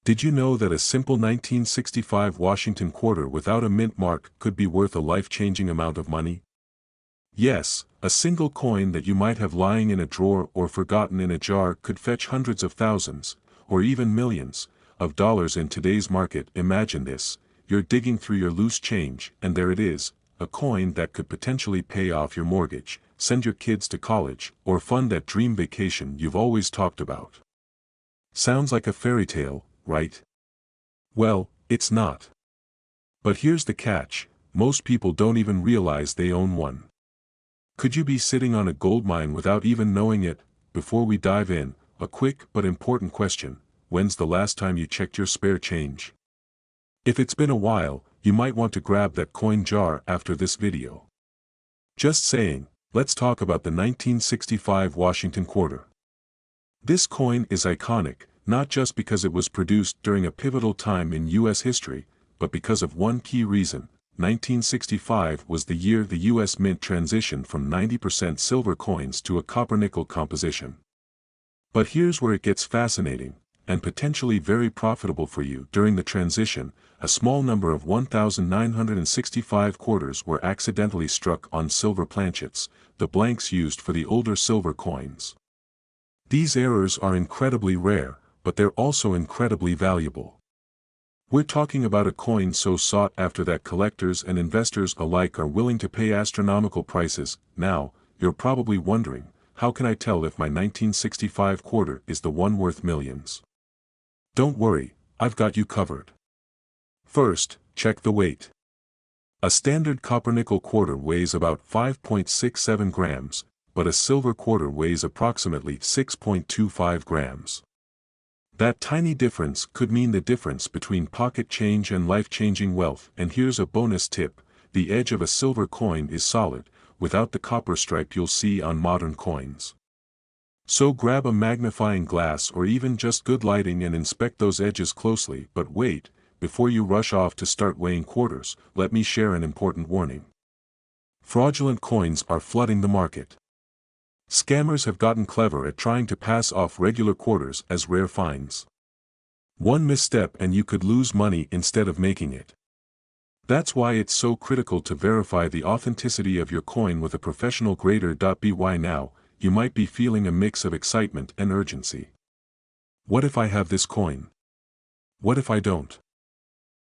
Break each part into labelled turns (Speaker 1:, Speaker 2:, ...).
Speaker 1: Did you know that a simple 1965 Washington quarter without a mint mark could be worth a life-changing amount of money? Yes, a single coin that you might have lying in a drawer or forgotten in a jar could fetch hundreds of thousands, or even millions, of dollars in today's market. Imagine this: you're digging through your loose change, and there it is, a coin that could potentially pay off your mortgage, send your kids to college, or fund that dream vacation you've always talked about. Sounds like a fairy tale, right? Well, it's not. But here's the catch: most people don't even realize they own one. Could you be sitting on a gold mine without even knowing it? Before we dive in, a quick but important question: when's the last time you checked your spare change? If it's been a while, you might want to grab that coin jar after this video. Just saying. Let's talk about the 1965 Washington quarter. This coin is iconic, not just because it was produced during a pivotal time in U.S. history, but because of one key reason. 1965 was the year the U.S. Mint transitioned from 90% silver coins to a copper-nickel composition. But here's where it gets fascinating, and potentially very profitable for you. During the transition, a small number of 1,965 quarters were accidentally struck on silver planchets, the blanks used for the older silver coins. These errors are incredibly rare, but they're also incredibly valuable. We're talking about a coin so sought after that collectors and investors alike are willing to pay astronomical prices. Now, you're probably wondering, how can I tell if my 1965 quarter is the one worth millions? Don't worry, I've got you covered. First, check the weight. A standard copper-nickel quarter weighs about 5.67 grams, but a silver quarter weighs approximately 6.25 grams. That tiny difference could mean the difference between pocket change and life-changing wealth. And here's a bonus tip: the edge of a silver coin is solid, without the copper stripe you'll see on modern coins. So grab a magnifying glass or even just good lighting and inspect those edges closely. But wait, before you rush off to start weighing quarters, let me share an important warning. Fraudulent coins are flooding the market. Scammers have gotten clever at trying to pass off regular quarters as rare finds. One misstep and you could lose money instead of making it. That's why it's so critical to verify the authenticity of your coin with a professional grader. By now, you might be feeling a mix of excitement and urgency. What if I have this coin? What if I don't?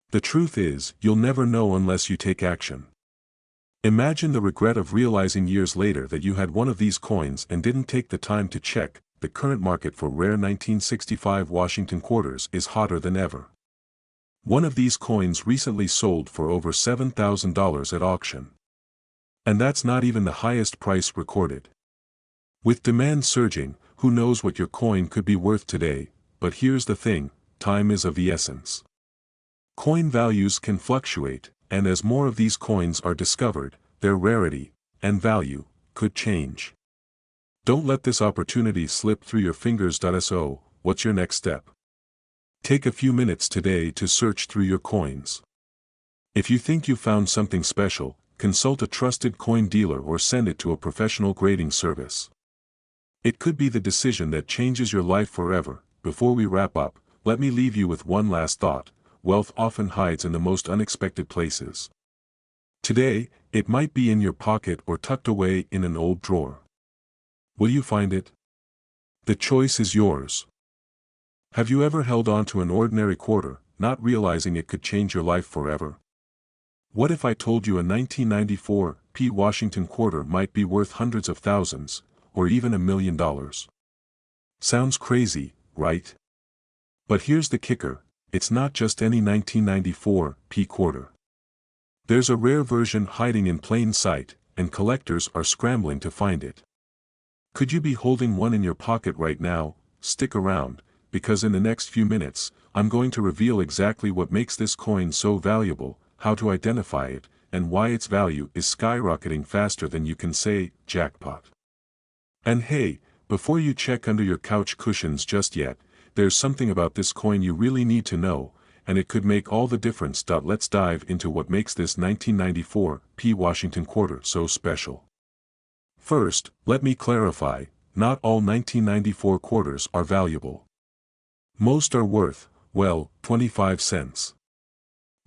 Speaker 1: The truth is, you'll never know unless you take action. Imagine the regret of realizing years later that you had one of these coins and didn't take the time to check. The current market for rare 1965 Washington quarters is hotter than ever. One of these coins recently sold for over $7,000 at auction. And that's not even the highest price recorded. With demand surging, who knows what your coin could be worth today? But here's the thing: time is of the essence. Coin values can fluctuate, and as more of these coins are discovered, their rarity and value could change. Don't let this opportunity slip through your fingers. So, what's your next step? Take a few minutes today to search through your coins. If you think you found something special, consult a trusted coin dealer or send it to a professional grading service. It could be the decision that changes your life forever. Before we wrap up, let me leave you with one last thought: wealth often hides in the most unexpected places. Today, it might be in your pocket or tucked away in an old drawer. Will you find it? The choice is yours. Have you ever held on to an ordinary quarter, not realizing it could change your life forever? What if I told you a 1994 Washington quarter might be worth hundreds of thousands, or even $1 million? Sounds crazy, right? But here's the kicker: it's not just any 1994 quarter. There's a rare version hiding in plain sight, and collectors are scrambling to find it. Could you be holding one in your pocket right now? Stick around, because in the next few minutes, I'm going to reveal exactly what makes this coin so valuable, how to identify it, and why its value is skyrocketing faster than you can say, jackpot. And hey, before you check under your couch cushions just yet, there's something about this coin you really need to know, and it could make all the difference. Let's dive into what makes this 1994 Washington quarter so special. First, let me clarify: not all 1994 quarters are valuable. Most are worth Well, 25 cents.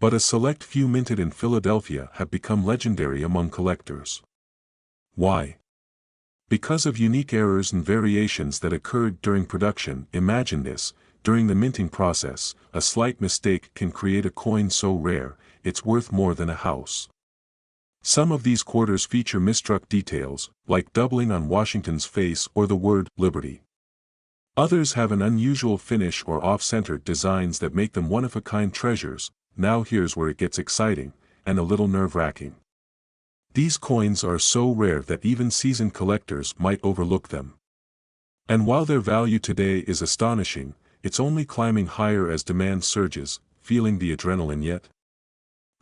Speaker 1: But a select few minted in Philadelphia have become legendary among collectors. Why? Because of unique errors and variations that occurred during production. Imagine this: during the minting process, a slight mistake can create a coin so rare, it's worth more than a house. Some of these quarters feature misstruck details, like doubling on Washington's face or the word Liberty. Others have an unusual finish or off-centered designs that make them one-of-a-kind treasures. Now here's where it gets exciting, and a little nerve-wracking. These coins are so rare that even seasoned collectors might overlook them. And while their value today is astonishing, it's only climbing higher as demand surges. Feeling the adrenaline yet?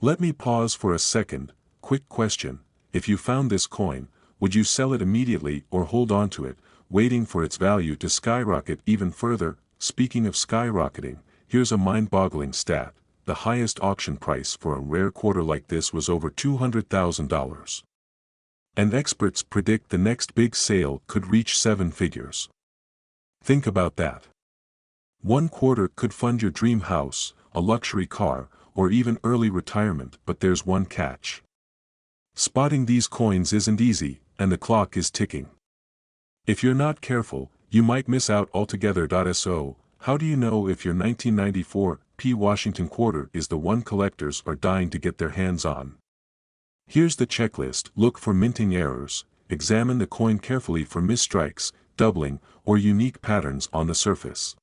Speaker 1: Let me pause for a second. Quick question: if you found this coin, would you sell it immediately or hold on to it, waiting for its value to skyrocket even further? Speaking of skyrocketing, here's a mind-boggling stat: the highest auction price for a rare quarter like this was over $200,000. And experts predict the next big sale could reach 7 figures. Think about that. One quarter could fund your dream house, a luxury car, or even early retirement. But there's one catch. Spotting these coins isn't easy, and the clock is ticking. If you're not careful, you might miss out altogether. So, how do you know if your 1994 P. Washington quarter is the one collectors are dying to get their hands on? Here's the checklist. Look for minting errors. Examine the coin carefully for misstrikes, doubling, or unique patterns on the surface.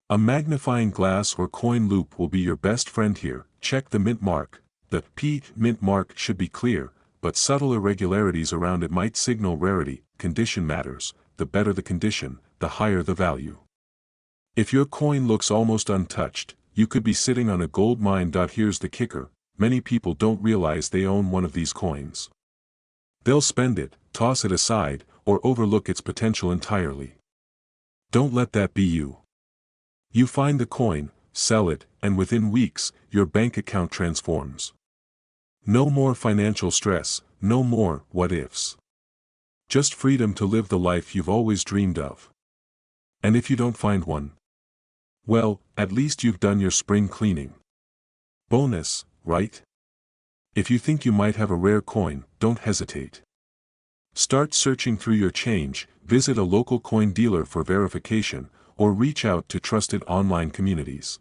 Speaker 1: A magnifying glass or coin loop will be your best friend here. Check the mint mark. The P mint mark should be clear, but subtle irregularities around it might signal rarity. Condition matters. The better the condition, the higher the value. If your coin looks almost untouched, you could be sitting on a gold mine. Here's the kicker: many people don't realize they own one of these coins. They'll spend it, toss it aside, or overlook its potential entirely. Don't let that be you. You find the coin, sell it, and within weeks, your bank account transforms. No more financial stress, no more what-ifs. Just freedom to live the life you've always dreamed of. And if you don't find one, well, at least you've done your spring cleaning. Bonus, right? If you think you might have a rare coin, don't hesitate. Start searching through your change, visit a local coin dealer for verification, or reach out to trusted online communities.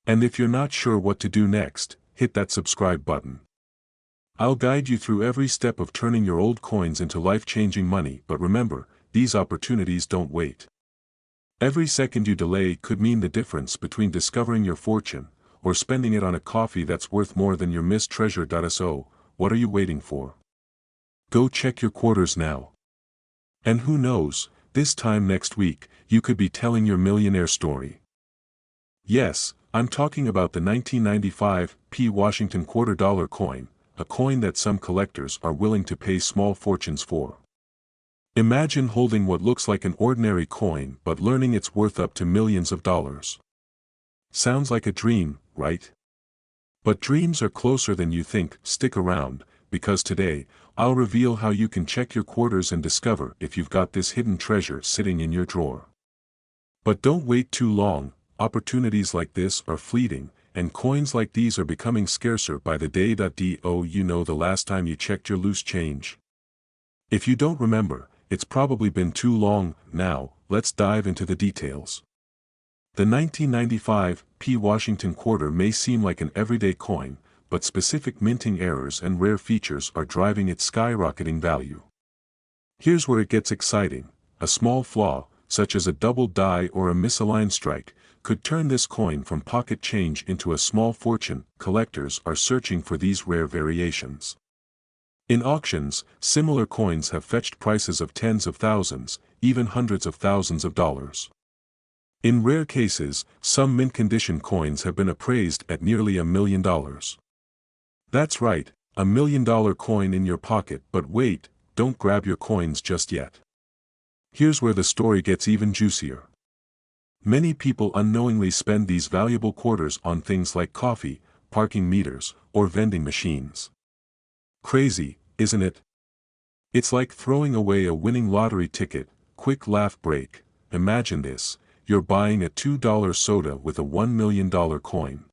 Speaker 1: And if you're not sure what to do next, hit that subscribe button. I'll guide you through every step of turning your old coins into life-changing money. But remember, these opportunities don't wait. Every second you delay could mean the difference between discovering your fortune, or spending it on a coffee that's worth more than your missed treasure. So, what are you waiting for? Go check your quarters now. And who knows, this time next week, you could be telling your millionaire story. Yes, I'm talking about the 1995 P. Washington $quarter coin, a coin that some collectors are willing to pay small fortunes for. Imagine holding what looks like an ordinary coin but learning it's worth up to millions of dollars. Sounds like a dream, right? But dreams are closer than you think. Stick around, because today, I'll reveal how you can check your quarters and discover if you've got this hidden treasure sitting in your drawer. But don't wait too long. Opportunities like this are fleeting, and coins like these are becoming scarcer by the day. You know the last time you checked your loose change? If you don't remember, it's probably been too long. Now, let's dive into the details. The 1995 P. Washington quarter may seem like an everyday coin, but specific minting errors and rare features are driving its skyrocketing value. Here's where it gets exciting. A small flaw, such as a double die or a misaligned strike, could turn this coin from pocket change into a small fortune. Collectors are searching for these rare variations. In auctions, similar coins have fetched prices of tens of thousands, even hundreds of thousands of dollars. In rare cases, some mint-condition coins have been appraised at nearly $1 million. That's right, $1 million coin in your pocket. But wait, don't grab your coins just yet. Here's where the story gets even juicier. Many people unknowingly spend these valuable quarters on things like coffee, parking meters, or vending machines. Crazy, isn't it? It's like throwing away a winning lottery ticket. Quick laugh break. Imagine this: you're buying a $2 soda with a $1 million coin.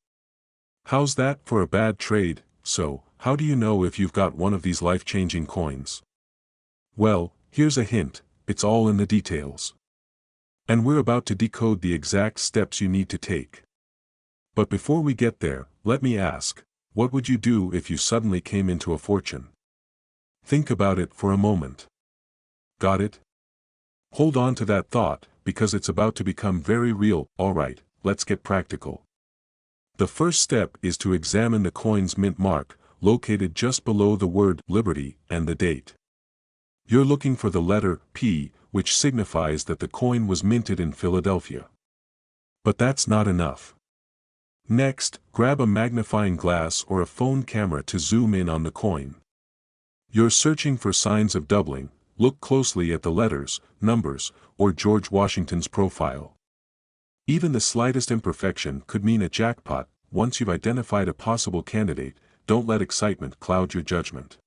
Speaker 1: How's that for a bad trade? So, how do you know if you've got one of these life-changing coins? Well, here's a hint, it's all in the details. And we're about to decode the exact steps you need to take. But before we get there, let me ask, what would you do if you suddenly came into a fortune? Think about it for a moment. Got it? Hold on to that thought, because it's about to become very real. Alright, let's get practical. The first step is to examine the coin's mint mark, located just below the word Liberty and the date. You're looking for the letter P, which signifies that the coin was minted in Philadelphia. But that's not enough. Next, grab a magnifying glass or a phone camera to zoom in on the coin. You're searching for signs of doubling. Look closely at the letters, numbers, or George Washington's profile. Even the slightest imperfection could mean a jackpot. Once you've identified a possible candidate, don't let excitement cloud your judgment.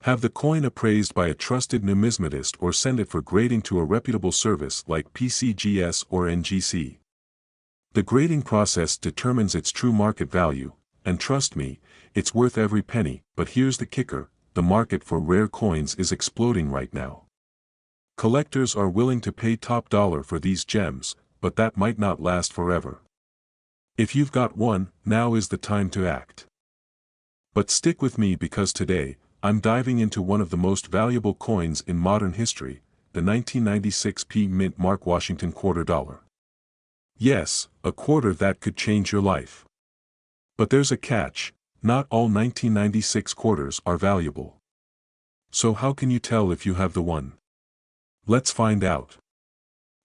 Speaker 1: Have the coin appraised by a trusted numismatist or send it for grading to a reputable service like PCGS or NGC. The grading process determines its true market value, and trust me, it's worth every penny. But here's the kicker, the market for rare coins is exploding right now. Collectors are willing to pay top dollar for these gems, but that might not last forever. If you've got one, now is the time to act. But stick with me because today, I'm diving into one of the most valuable coins in modern history, the 1996 P Mint Mark Washington quarter dollar. Yes, a quarter that could change your life. But there's a catch, not all 1996 quarters are valuable. So how can you tell if you have the one? Let's find out.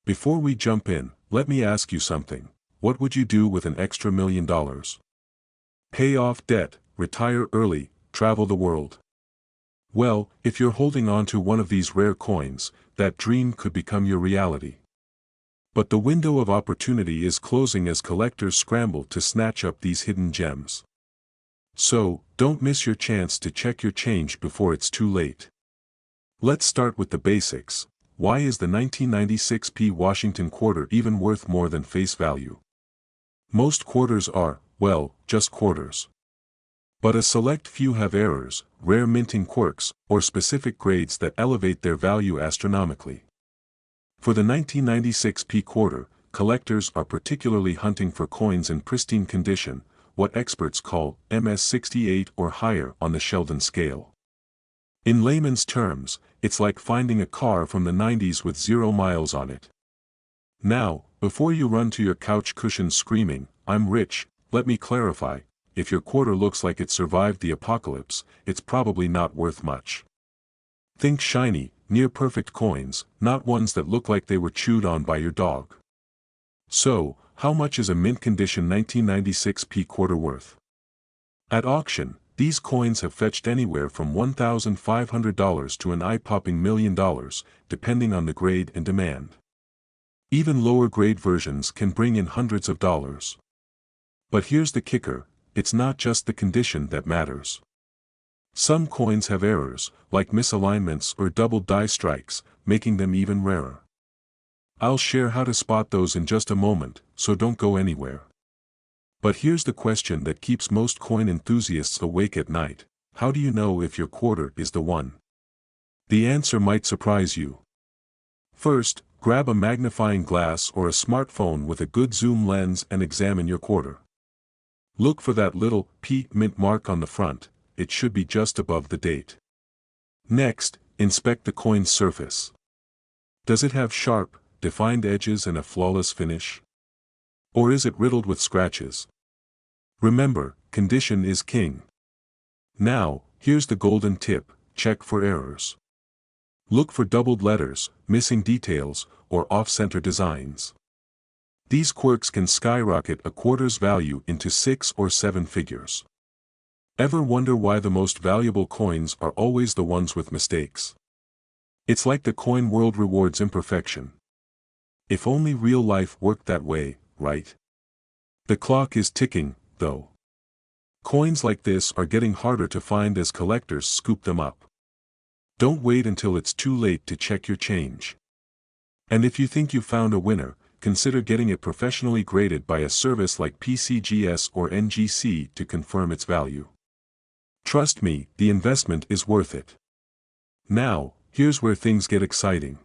Speaker 1: Before we jump in, let me ask you something. What would you do with an extra $1 million? Pay off debt, retire early, travel the world. Well, if you're holding on to one of these rare coins, that dream could become your reality. But the window of opportunity is closing as collectors scramble to snatch up these hidden gems. So, don't miss your chance to check your change before it's too late. Let's start with the basics. Why is the 1996 P Washington quarter even worth more than face value? Most quarters are, well, just quarters. But a select few have errors, rare minting quirks, or specific grades that elevate their value astronomically. For the 1996 P quarter, collectors are particularly hunting for coins in pristine condition, what experts call MS-68 or higher on the Sheldon scale. In layman's terms, it's like finding a car from the 90s with 0 miles on it. Now, before you run to your couch cushions screaming, "I'm rich," let me clarify, if your quarter looks like it survived the apocalypse, it's probably not worth much. Think shiny, near-perfect coins, not ones that look like they were chewed on by your dog. So, how much is a mint-condition 1996 P quarter worth? At auction, these coins have fetched anywhere from $1,500 to an eye-popping $1 million, depending on the grade and demand. Even lower-grade versions can bring in hundreds of dollars. But here's the kicker, it's not just the condition that matters. Some coins have errors, like misalignments or double die strikes, making them even rarer. I'll share how to spot those in just a moment, so don't go anywhere. But here's the question that keeps most coin enthusiasts awake at night: how do you know if your quarter is the one? The answer might surprise you. First, grab a magnifying glass or a smartphone with a good zoom lens and examine your quarter. Look for that little P mint mark on the front, it should be just above the date. Next, inspect the coin's surface. Does it have sharp, defined edges and a flawless finish? Or is it riddled with scratches? Remember, condition is king. Now, here's the golden tip, check for errors. Look for doubled letters, missing details, or off-center designs. These quirks can skyrocket a quarter's value into 6 or 7 figures. Ever wonder why the most valuable coins are always the ones with mistakes? It's like the coin world rewards imperfection. If only real life worked that way, right? The clock is ticking, though. Coins like this are getting harder to find as collectors scoop them up. Don't wait until it's too late to check your change. And if you think you found a winner, consider getting it professionally graded by a service like PCGS or NGC to confirm its value. Trust me, the investment is worth it. Now, here's where things get exciting.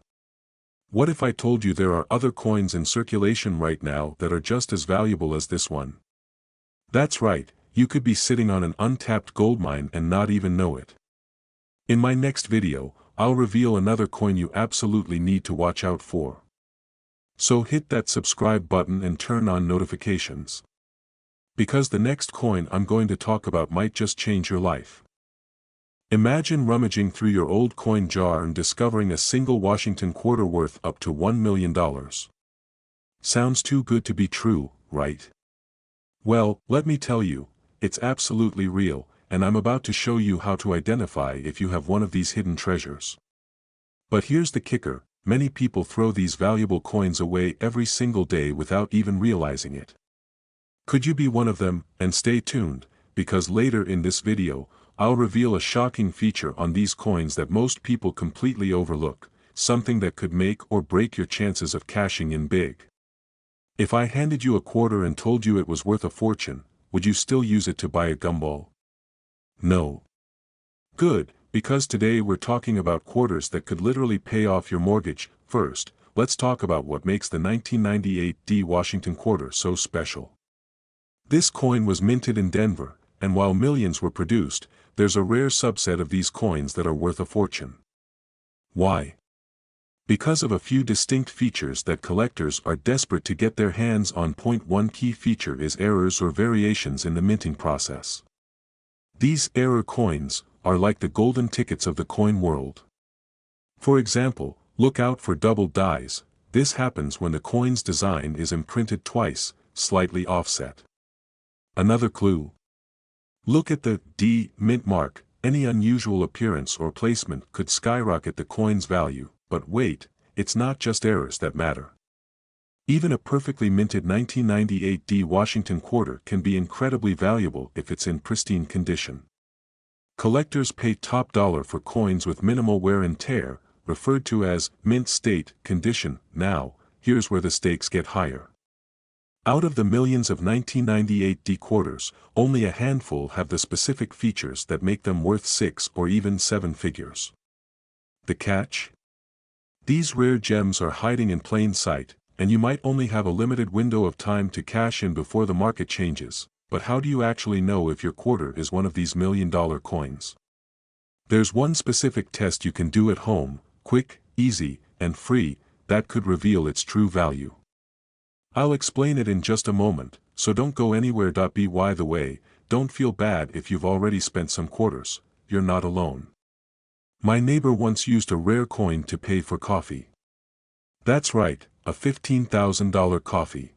Speaker 1: What if I told you there are other coins in circulation right now that are just as valuable as this one? That's right, you could be sitting on an untapped gold mine and not even know it. In my next video, I'll reveal another coin you absolutely need to watch out for. So hit that subscribe button and turn on notifications. Because the next coin I'm going to talk about might just change your life. Imagine rummaging through your old coin jar and discovering a single Washington quarter worth up to $1 million. Sounds too good to be true, right? Well, let me tell you, it's absolutely real, and I'm about to show you how to identify if you have one of these hidden treasures. But here's the kicker, many people throw these valuable coins away every single day without even realizing it. Could you be one of them? And stay tuned, because later in this video, I'll reveal a shocking feature on these coins that most people completely overlook, something that could make or break your chances of cashing in big. If I handed you a quarter and told you it was worth a fortune, would you still use it to buy a gumball? No. Good, because today we're talking about quarters that could literally pay off your mortgage. First, let's talk about what makes the 1998 D Washington quarter so special. This coin was minted in Denver, and while millions were produced, there's a rare subset of these coins that are worth a fortune. Why? Because of a few distinct features that collectors are desperate to get their hands on. One key feature is errors or variations in the minting process. These error coins are like the golden tickets of the coin world. For example, look out for double dies. This happens when the coin's design is imprinted twice, slightly offset. Another clue. Look at the D mint mark. Any unusual appearance or placement could skyrocket the coin's value, but wait, it's not just errors that matter. Even a perfectly minted 1998 D Washington quarter can be incredibly valuable if it's in pristine condition. Collectors pay top dollar for coins with minimal wear and tear, referred to as mint state condition. Now, here's where the stakes get higher. Out of the millions of 1998 D quarters, only a handful have the specific features that make them worth 6 or even 7 figures. The catch? These rare gems are hiding in plain sight, and you might only have a limited window of time to cash in before the market changes. But how do you actually know if your quarter is one of these million-dollar coins? There's one specific test you can do at home, quick, easy, and free, that could reveal its true value. I'll explain it in just a moment, so don't go anywhere. By the way, don't feel bad if you've already spent some quarters, you're not alone. My neighbor once used a rare coin to pay for coffee. That's right, a $15,000 coffee.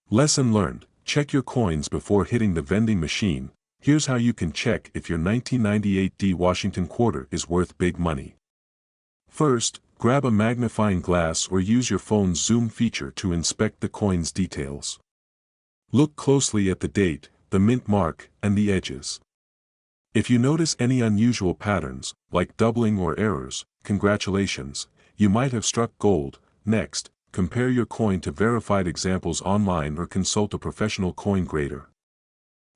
Speaker 1: Lesson learned, check your coins before hitting the vending machine. Here's how you can check if your 1998 D Washington quarter is worth big money. First, grab a magnifying glass or use your phone's zoom feature to inspect the coin's details. Look closely at the date, the mint mark, and the edges. If you notice any unusual patterns, like doubling or errors, congratulations, you might have struck gold. Next, compare your coin to verified examples online or consult a professional coin grader.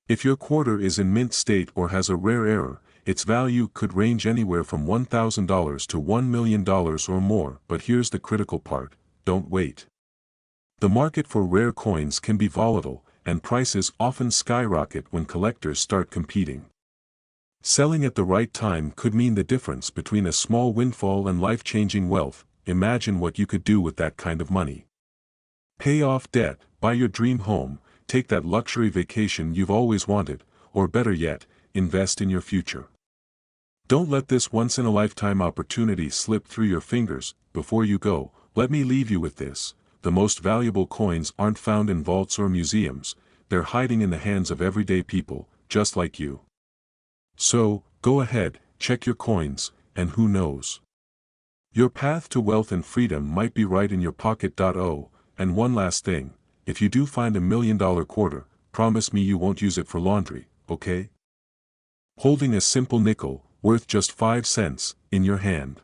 Speaker 1: If your quarter is in mint state or has a rare error, its value could range anywhere from $1,000 to $1 million or more. But here's the critical part, don't wait. The market for rare coins can be volatile, and prices often skyrocket when collectors start competing. Selling at the right time could mean the difference between a small windfall and life-changing wealth. Imagine what you could do with that kind of money. Pay off debt, buy your dream home, take that luxury vacation you've always wanted, or better yet, invest in your future. Don't let this once-in-a-lifetime opportunity slip through your fingers. Before you go, let me leave you with this. The most valuable coins aren't found in vaults or museums, they're hiding in the hands of everyday people, just like you. So, go ahead, check your coins, and who knows? Your path to wealth and freedom might be right in your pocket. Oh, and one last thing, if you do find $1 million quarter, promise me you won't use it for laundry, okay? Holding a simple nickel, worth just 5 cents, in your hand.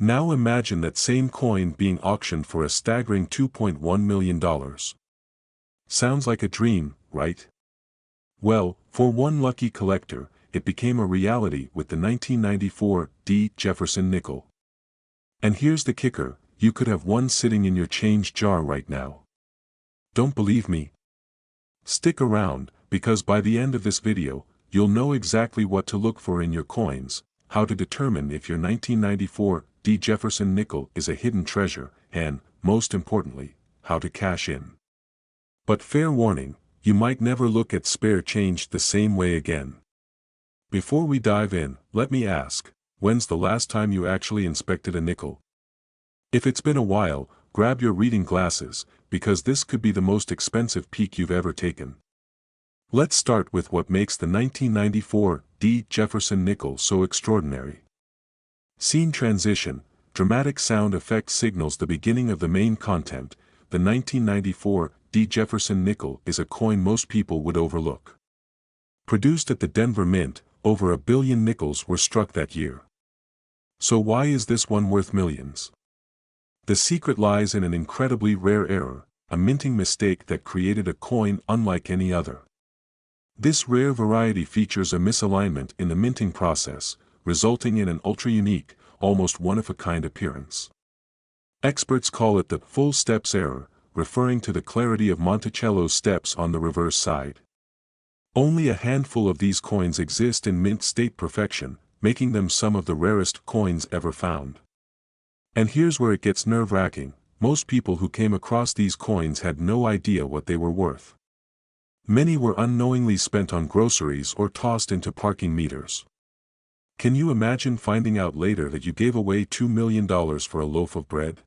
Speaker 1: Now imagine that same coin being auctioned for a staggering $2.1 million. Sounds like a dream, right? Well, for one lucky collector, it became a reality with the 1994 D Jefferson nickel. And here's the kicker, you could have one sitting in your change jar right now. Don't believe me? Stick around, because by the end of this video, you'll know exactly what to look for in your coins, how to determine if your 1994 D Jefferson nickel is a hidden treasure, and, most importantly, how to cash in. But fair warning, you might never look at spare change the same way again. Before we dive in, let me ask, when's the last time you actually inspected a nickel? If it's been a while, grab your reading glasses, because this could be the most expensive peek you've ever taken. Let's start with what makes the 1994 D Jefferson nickel so extraordinary. Scene transition, dramatic sound effect signals the beginning of the main content. The 1994 D Jefferson nickel is a coin most people would overlook. Produced at the Denver Mint, over 1 billion nickels were struck that year. So why is this one worth millions? The secret lies in an incredibly rare error, a minting mistake that created a coin unlike any other. This rare variety features a misalignment in the minting process, resulting in an ultra-unique, almost one-of-a-kind appearance. Experts call it the full steps error, referring to the clarity of Monticello's steps on the reverse side. Only a handful of these coins exist in mint state perfection, making them some of the rarest coins ever found. And here's where it gets nerve-wracking, most people who came across these coins had no idea what they were worth. Many were unknowingly spent on groceries or tossed into parking meters. Can you imagine finding out later that you gave away $2 million for a loaf of bread?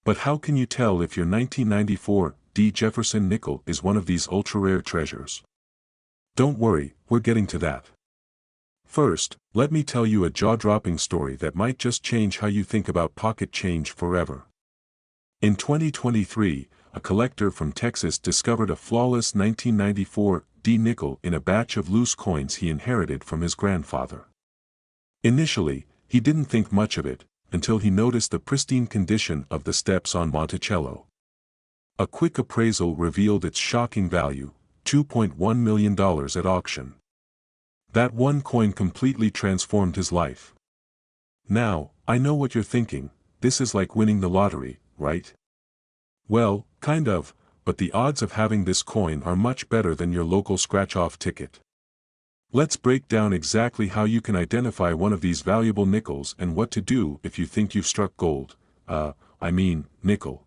Speaker 1: But how can you tell if your 1994 D Jefferson nickel is one of these ultra-rare treasures? Don't worry, we're getting to that. First, let me tell you a jaw-dropping story that might just change how you think about pocket change forever. In 2023, a collector from Texas discovered a flawless 1994 D nickel in a batch of loose coins he inherited from his grandfather. Initially, he didn't think much of it, until he noticed the pristine condition of the steps on Monticello. A quick appraisal revealed its shocking value, $2.1 million at auction. That one coin completely transformed his life. Now, I know what you're thinking, this is like winning the lottery, right? Well, kind of, but the odds of having this coin are much better than your local scratch-off ticket. Let's break down exactly how you can identify one of these valuable nickels and what to do if you think you've struck gold, nickel.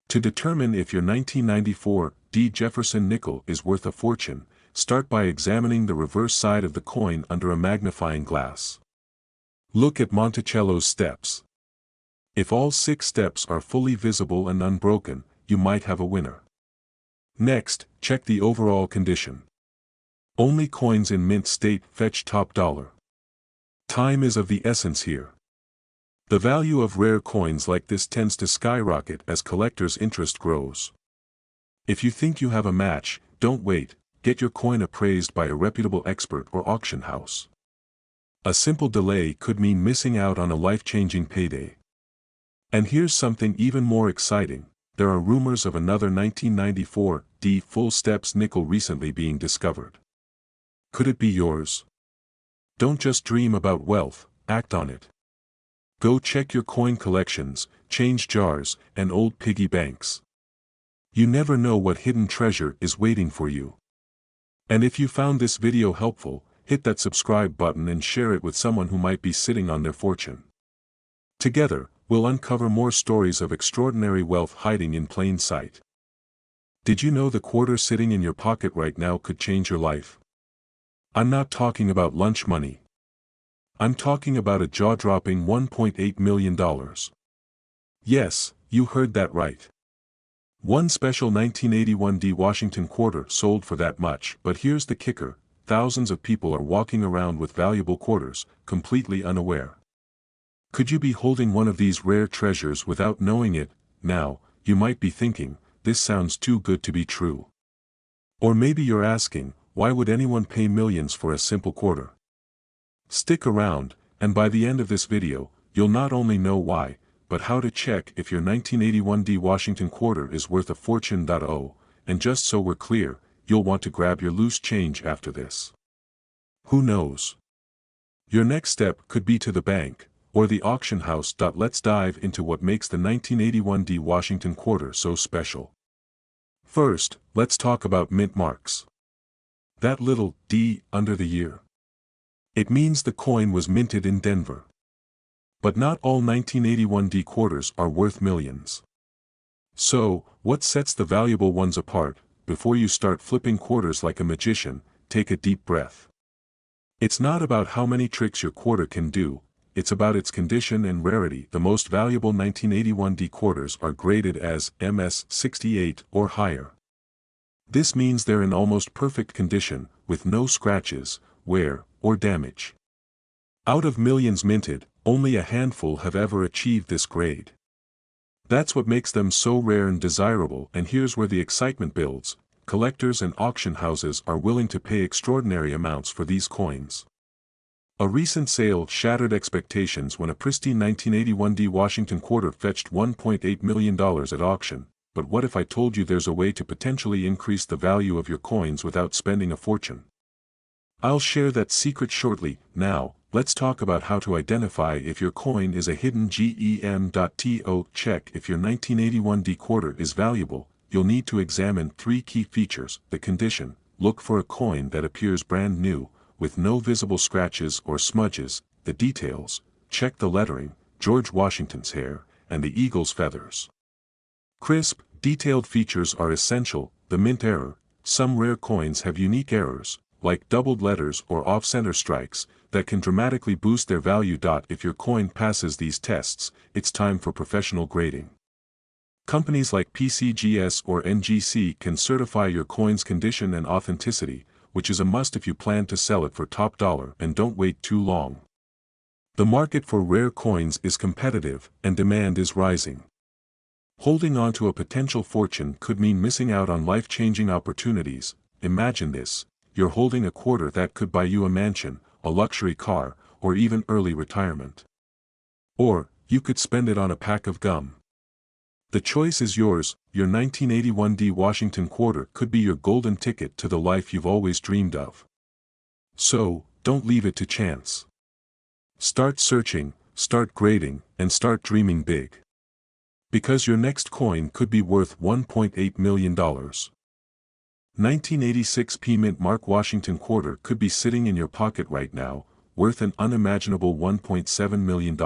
Speaker 1: To determine if your 1994 D Jefferson nickel is worth a fortune, start by examining the reverse side of the coin under a magnifying glass. Look at Monticello's steps. If all 6 steps are fully visible and unbroken, you might have a winner. Next, check the overall condition. Only coins in mint state fetch top dollar. Time is of the essence here. The value of rare coins like this tends to skyrocket as collectors' interest grows. If you think you have a match, don't wait, get your coin appraised by a reputable expert or auction house. A simple delay could mean missing out on a life-changing payday. And here's something even more exciting, there are rumors of another 1994 D full steps nickel recently being discovered. Could it be yours? Don't just dream about wealth, act on it. Go check your coin collections, change jars, and old piggy banks. You never know what hidden treasure is waiting for you. And if you found this video helpful, hit that subscribe button and share it with someone who might be sitting on their fortune. Together, we'll uncover more stories of extraordinary wealth hiding in plain sight. Did you know the quarter sitting in your pocket right now could change your life? I'm not talking about lunch money. I'm talking about a jaw-dropping $1.8 million. Yes, you heard that right. One special 1981 D Washington quarter sold for that much, but here's the kicker, thousands of people are walking around with valuable quarters, completely unaware. Could you be holding one of these rare treasures without knowing it? Now, you might be thinking, this sounds too good to be true. Or maybe you're asking, why would anyone pay millions for a simple quarter? Stick around, and by the end of this video, you'll not only know why, but how to check if your 1981 D Washington quarter is worth a fortune. Oh, and just so we're clear, you'll want to grab your loose change after this. Who knows? Your next step could be to the bank, or the auction house. Let's dive into what makes the 1981 D Washington quarter so special. First, let's talk about mint marks. That little D under the year. It means the coin was minted in Denver. But not all 1981 D quarters are worth millions. So, what sets the valuable ones apart? Before you start flipping quarters like a magician, take a deep breath. It's not about how many tricks your quarter can do, it's about its condition and rarity. The most valuable 1981 D quarters are graded as MS-68 or higher. This means they're in almost perfect condition, with no scratches, wear, or damage. Out of millions minted, only a handful have ever achieved this grade. That's what makes them so rare and desirable, and here's where the excitement builds. Collectors and auction houses are willing to pay extraordinary amounts for these coins. A recent sale shattered expectations when a pristine 1981 D Washington quarter fetched $1.8 million at auction. But what if I told you there's a way to potentially increase the value of your coins without spending a fortune? I'll share that secret shortly. Now, let's talk about how to identify if your coin is a hidden gem. To check if your 1981 D quarter is valuable, you'll need to examine three key features: the condition. Look for a coin that appears brand new, with no visible scratches or smudges. The details. Check the lettering, George Washington's hair, and the eagle's feathers. Crisp, detailed features are essential. The mint error. Some rare coins have unique errors, like doubled letters or off-center strikes, that can dramatically boost their value. If your coin passes these tests, it's time for professional grading. Companies like PCGS or NGC can certify your coin's condition and authenticity, which is a must if you plan to sell it for top dollar. And don't wait too long. The market for rare coins is competitive, and demand is rising. Holding on to a potential fortune could mean missing out on life-changing opportunities. Imagine this: you're holding a quarter that could buy you a mansion, a luxury car, or even early retirement. Or, you could spend it on a pack of gum. The choice is yours. Your 1981 D Washington quarter could be your golden ticket to the life you've always dreamed of. So, don't leave it to chance. Start searching, start grading, and start dreaming big. Because your next coin could be worth $1.8 million. 1986 P Mint Mark Washington quarter could be sitting in your pocket right now, worth an unimaginable $1.7 million.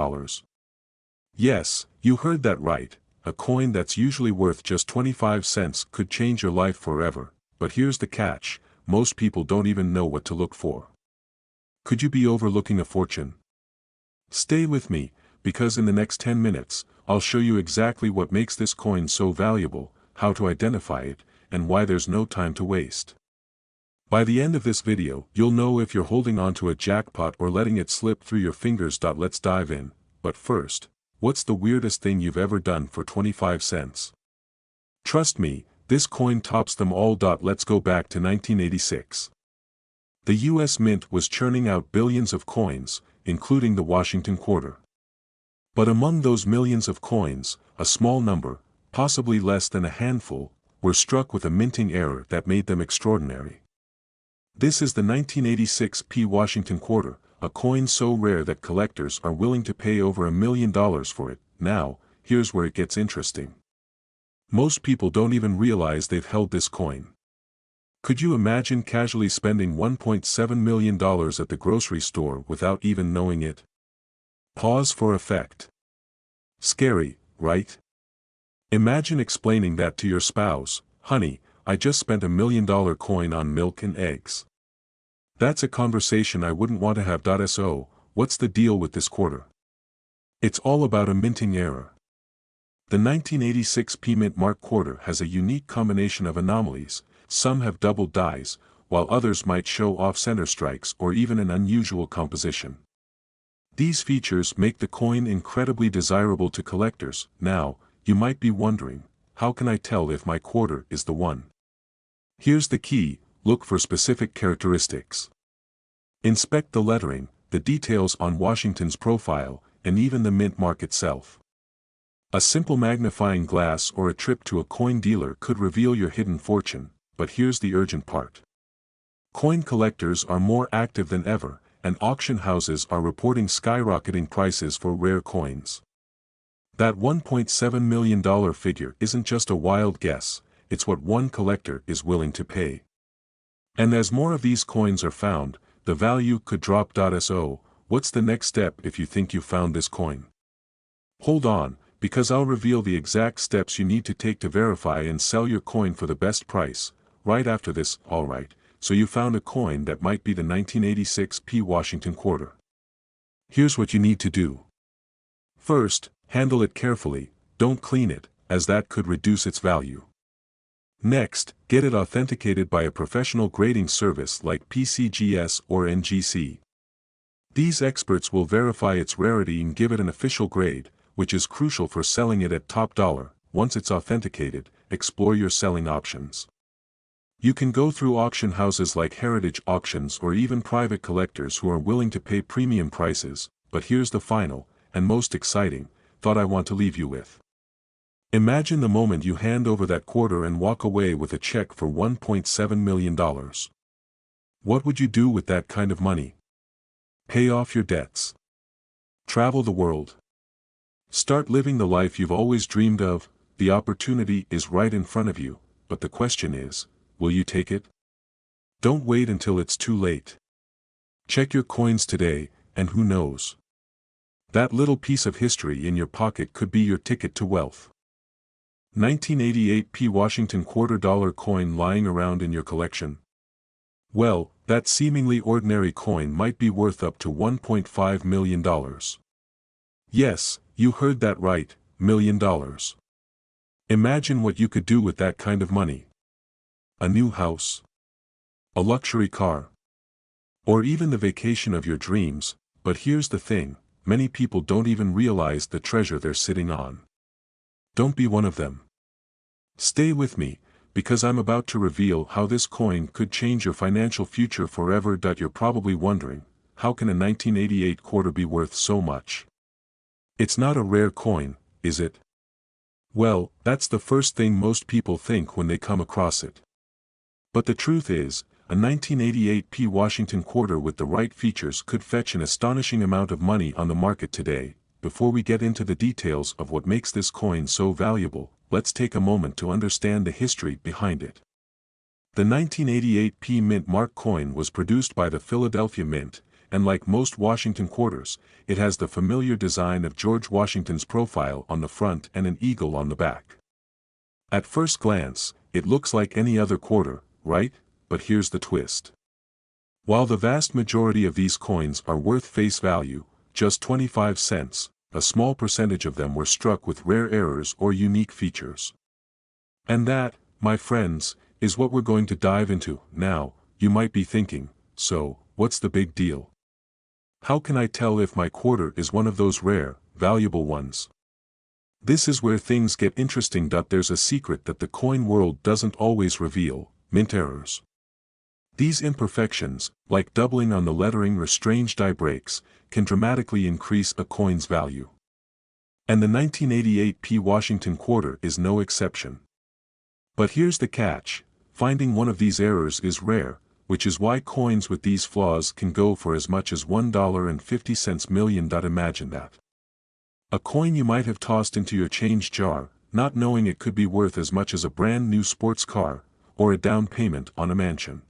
Speaker 1: Yes, you heard that right. A coin that's usually worth just 25 cents could change your life forever. But here's the catch: most people don't even know what to look for. Could you be overlooking a fortune? Stay with me, because in the next 10 minutes, I'll show you exactly what makes this coin so valuable, how to identify it, and why there's no time to waste. By the end of this video, you'll know if you're holding on to a jackpot or letting it slip through your fingers. Let's dive in. But first, what's the weirdest thing you've ever done for 25 cents? Trust me, this coin tops them all. Let's go back to 1986. The US Mint was churning out billions of coins, including the Washington quarter. But among those millions of coins, a small number, possibly less than a handful, were struck with a minting error that made them extraordinary. This is the 1986 P Washington quarter, a coin so rare that collectors are willing to pay over $1 million for it. Now, here's where it gets interesting. Most people don't even realize they've held this coin. Could you imagine casually spending $1.7 million at the grocery store without even knowing it? Pause for effect. Scary, right? Imagine explaining that to your spouse: "Honey, I just spent $1 million coin on milk and eggs." That's a conversation I wouldn't want to have. So, what's the deal with this quarter? It's all about a minting error. The 1986 P Mint Mark quarter has a unique combination of anomalies. Some have doubled dies, while others might show off-center strikes or even an unusual composition. These features make the coin incredibly desirable to collectors. Now, you might be wondering, how can I tell if my quarter is the one? Here's the key: look for specific characteristics. Inspect the lettering, the details on Washington's profile, and even the mint mark itself. A simple magnifying glass or a trip to a coin dealer could reveal your hidden fortune, but here's the urgent part. Coin collectors are more active than ever, and auction houses are reporting skyrocketing prices for rare coins. That $1.7 million figure isn't just a wild guess, it's what one collector is willing to pay. And as more of these coins are found, the value could drop. So, what's the next step if you think you found this coin? Hold on, because I'll reveal the exact steps you need to take to verify and sell your coin for the best price, right after this. Alright, so you found a coin that might be the 1986 P. Washington quarter. Here's what you need to do. First, handle it carefully, don't clean it, as that could reduce its value. Next, get it authenticated by a professional grading service like PCGS or NGC. These experts will verify its rarity and give it an official grade, which is crucial for selling it at top dollar. Once it's authenticated, explore your selling options. You can go through auction houses like Heritage Auctions or even private collectors who are willing to pay premium prices, but here's the final, and most exciting, thought I want to leave you with. Imagine the moment you hand over that quarter and walk away with a check for $1.7 million. What would you do with that kind of money? Pay off your debts. Travel the world. Start living the life you've always dreamed of. The opportunity is right in front of you, but the question is, will you take it? Don't wait until it's too late. Check your coins today, and who knows? That little piece of history in your pocket could be your ticket to wealth. 1988 P. Washington $quarter coin lying around in your collection? Well, that seemingly ordinary coin might be worth up to $1.5 million. Yes, you heard that right, $1 million. Imagine what you could do with that kind of money. A new house? A luxury car? Or even the vacation of your dreams. But here's the thing, many people don't even realize the treasure they're sitting on. Don't be one of them. Stay with me, because I'm about to reveal how this coin could change your financial future forever. You're probably wondering, how can a 1988 quarter be worth so much? It's not a rare coin, is it? Well, that's the first thing most people think when they come across it. But the truth is, a 1988 P. Washington quarter with the right features could fetch an astonishing amount of money on the market today. Before we get into the details of what makes this coin so valuable, let's take a moment to understand the history behind it. The 1988 P. Mint Mark coin was produced by the Philadelphia Mint, and like most Washington quarters, it has the familiar design of George Washington's profile on the front and an eagle on the back. At first glance, it looks like any other quarter, right? But here's the twist. While the vast majority of these coins are worth face value, just 25 cents, a small percentage of them were struck with rare errors or unique features. And that, my friends, is what we're going to dive into. Now, you might be thinking, so, what's the big deal? How can I tell if my quarter is one of those rare, valuable ones? This is where things get interesting. There's a secret that the coin world doesn't always reveal: mint errors. These imperfections, like doubling on the lettering or strange die breaks, can dramatically increase a coin's value. And the 1988 P. Washington quarter is no exception. But here's the catch: finding one of these errors is rare, which is why coins with these flaws can go for as much as $1.50 million. Imagine that. A coin you might have tossed into your change jar, not knowing it could be worth as much as a brand new sports car, or a down payment on a mansion.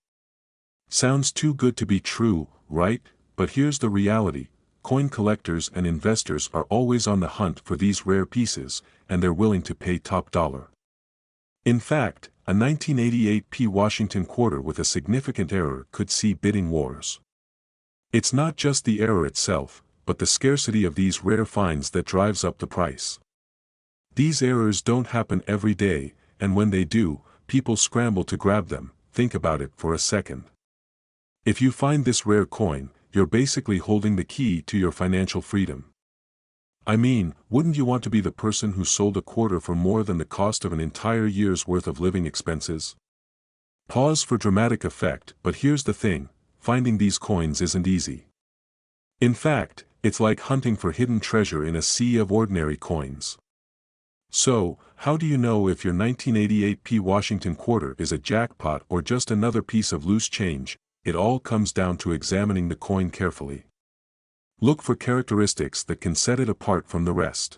Speaker 1: Sounds too good to be true, right? But here's the reality: coin collectors and investors are always on the hunt for these rare pieces, and they're willing to pay top dollar. In fact, a 1988 P. Washington quarter with a significant error could see bidding wars. It's not just the error itself, but the scarcity of these rare finds that drives up the price. These errors don't happen every day, and when they do, people scramble to grab them. Think about it for a second. If you find this rare coin, you're basically holding the key to your financial freedom. I mean, wouldn't you want to be the person who sold a quarter for more than the cost of an entire year's worth of living expenses? Pause for dramatic effect. But here's the thing: finding these coins isn't easy. In fact, It's like hunting for hidden treasure in a sea of ordinary coins. So, how do you know if your 1988 P Washington quarter is a jackpot or just another piece of loose change? It all comes down to examining the coin carefully. Look for characteristics that can set it apart from the rest.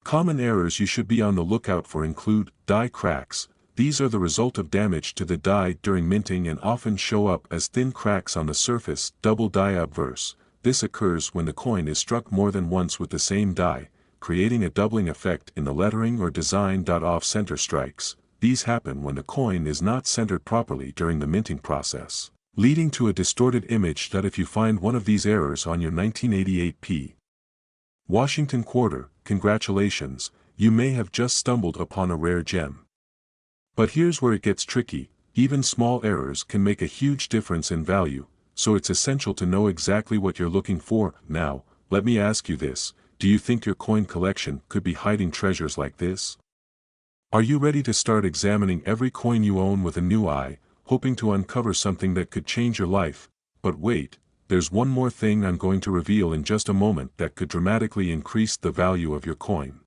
Speaker 1: Common errors you should be on the lookout for include die cracks. These are the result of damage to the die during minting and often show up as thin cracks on the surface. Double die obverse. This occurs when the coin is struck more than once with the same die, creating a doubling effect in the lettering or design. Off-center strikes. These happen when the coin is not centered properly during the minting process, leading to a distorted image. If you find one of these errors on your 1988 P Washington quarter, congratulations, you may have just stumbled upon a rare gem. But here's where it gets tricky. Even small errors can make a huge difference in value, so it's essential to know exactly what you're looking for. Now, let me ask you this, do you think your coin collection could be hiding treasures like this? Are you ready to start examining every coin you own with a new eye, hoping to uncover something that could change your life? But wait, there's one more thing I'm going to reveal in just a moment that could dramatically increase the value of your coin.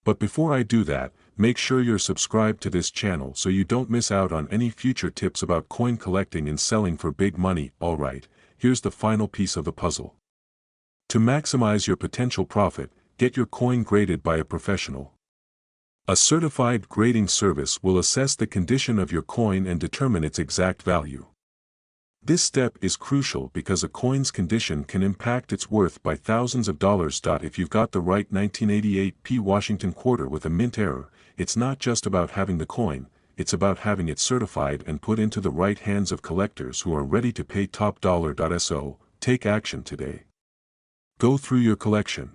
Speaker 1: But before I do that, make sure you're subscribed to this channel so you don't miss out on any future tips about coin collecting and selling for big money. Alright, here's the final piece of the puzzle. To maximize your potential profit, get your coin graded by a professional. A certified grading service will assess the condition of your coin and determine its exact value. This step is crucial because a coin's condition can impact its worth by thousands of dollars. If you've got the right 1988 P Washington quarter with a mint error, it's not just about having the coin, it's about having it certified and put into the right hands of collectors who are ready to pay top dollar. So, take action today. Go through your collection.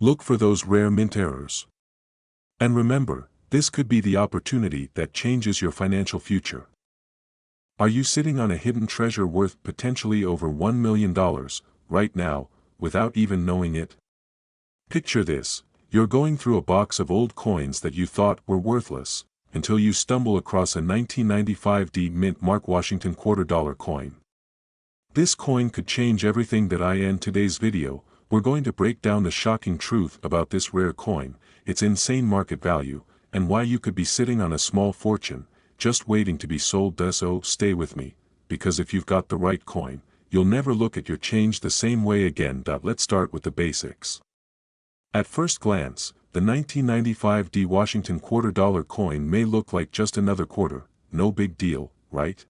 Speaker 1: Look for those rare mint errors. And remember, this could be the opportunity that changes your financial future. Are you sitting on a hidden treasure worth potentially over $1 million, right now, without even knowing it? Picture this, you're going through a box of old coins that you thought were worthless, until you stumble across a 1995 D Mint Mark Washington $quarter coin. This coin could change everything. In today's video, we're going to break down the shocking truth about this rare coin, its insane market value, and why you could be sitting on a small fortune, just waiting to be sold. So stay with me, because if you've got the right coin, you'll never look at your change the same way again. Let's start with the basics. At first glance, the 1995 D Washington $quarter coin may look like just another quarter, no big deal, right?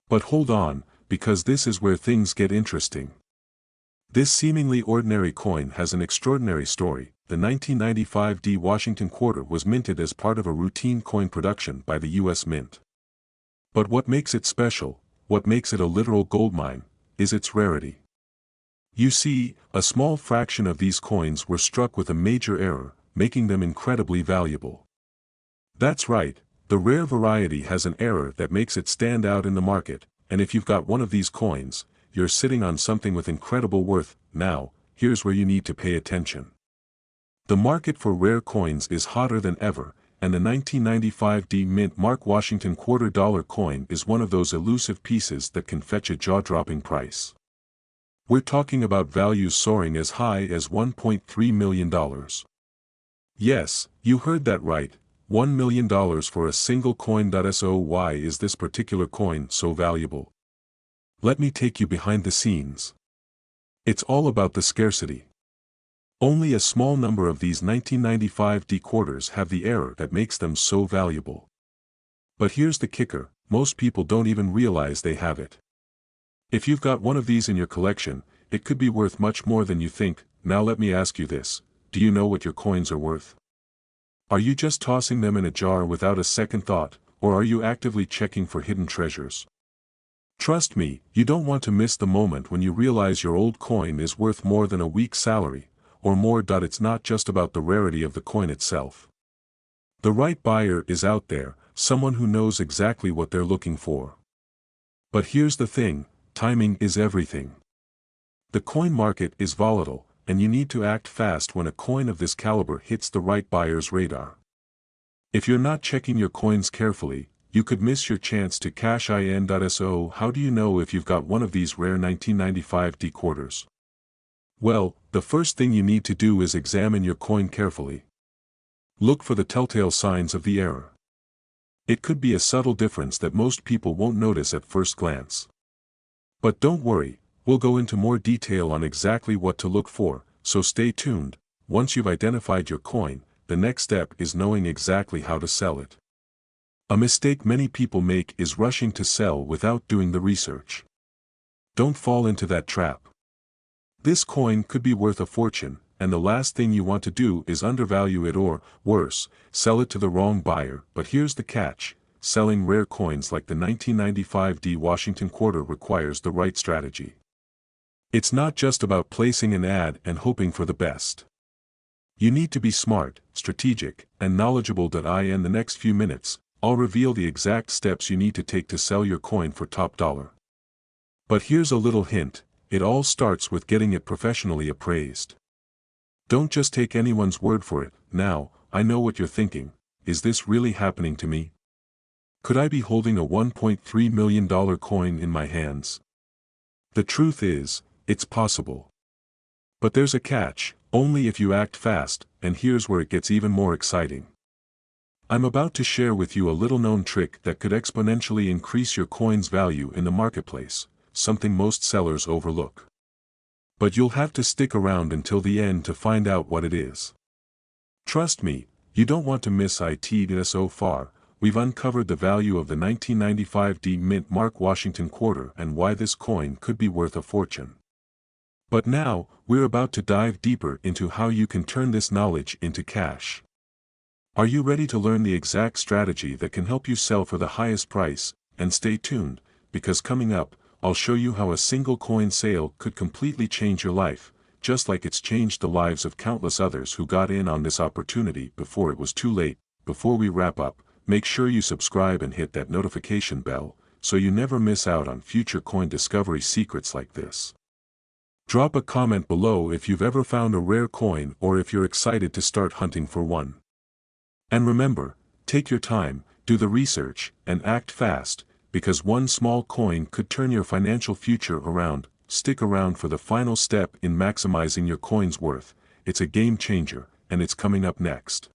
Speaker 1: But hold on, because this is where things get interesting. This seemingly ordinary coin has an extraordinary story. The 1995 D Washington quarter was minted as part of a routine coin production by the U.S. Mint. But what makes it special, what makes it a literal goldmine, is its rarity. You see, a small fraction of these coins were struck with a major error, making them incredibly valuable. That's right, the rare variety has an error that makes it stand out in the market, and if you've got one of these coins, you're sitting on something with incredible worth. Now, here's where you need to pay attention. The market for rare coins is hotter than ever, and the 1995 D Mint Mark Washington $quarter coin is one of those elusive pieces that can fetch a jaw-dropping price. We're talking about values soaring as high as $1.3 million. Yes, you heard that right, $1 million for a single coin. So why is this particular coin so valuable? Let me take you behind the scenes. It's all about the scarcity. Only a small number of these 1995 D quarters have the error that makes them so valuable. But here's the kicker, most people don't even realize they have it. If you've got one of these in your collection, it could be worth much more than you think. Now let me ask you this, do you know what your coins are worth? Are you just tossing them in a jar without a second thought, or are you actively checking for hidden treasures? Trust me, you don't want to miss the moment when you realize your old coin is worth more than a week's salary, or more. It's not just about the rarity of the coin itself. The right buyer is out there, someone who knows exactly what they're looking for. But here's the thing, timing is everything. The coin market is volatile, and you need to act fast when a coin of this caliber hits the right buyer's radar. If you're not checking your coins carefully, you could miss your chance to cash in. So how do you know if you've got one of these rare 1995 D quarters? Well, the first thing you need to do is examine your coin carefully. Look for the telltale signs of the error. It could be a subtle difference that most people won't notice at first glance. But don't worry, we'll go into more detail on exactly what to look for, so stay tuned. Once you've identified your coin, the next step is knowing exactly how to sell it. A mistake many people make is rushing to sell without doing the research. Don't fall into that trap. This coin could be worth a fortune, and the last thing you want to do is undervalue it or, worse, sell it to the wrong buyer. But here's the catch: selling rare coins like the 1995 D Washington quarter requires the right strategy. It's not just about placing an ad and hoping for the best. You need to be smart, strategic, and knowledgeable. In the next few minutes, I'll reveal the exact steps you need to take to sell your coin for top dollar. But here's a little hint: it all starts with getting it professionally appraised. Don't just take anyone's word for it. Now, I know what you're thinking: is this really happening to me? Could I be holding a $1.3 million coin in my hands? The truth is, it's possible. But there's a catch: only if you act fast, and here's where it gets even more exciting. I'm about to share with you a little-known trick that could exponentially increase your coin's value in the marketplace, something most sellers overlook. But you'll have to stick around until the end to find out what it is. Trust me, you don't want to miss it. So far, we've uncovered the value of the 1995 D Mint Mark Washington quarter and why this coin could be worth a fortune. But now, we're about to dive deeper into how you can turn this knowledge into cash. Are you ready to learn the exact strategy that can help you sell for the highest price? And stay tuned, because coming up, I'll show you how a single coin sale could completely change your life, just like it's changed the lives of countless others who got in on this opportunity before it was too late. Before we wrap up, make sure you subscribe and hit that notification bell, so you never miss out on future coin discovery secrets like this. Drop a comment below if you've ever found a rare coin or if you're excited to start hunting for one. And remember, take your time, do the research, and act fast, because one small coin could turn your financial future around. Stick around for the final step in maximizing your coin's worth. It's a game changer, and it's coming up next.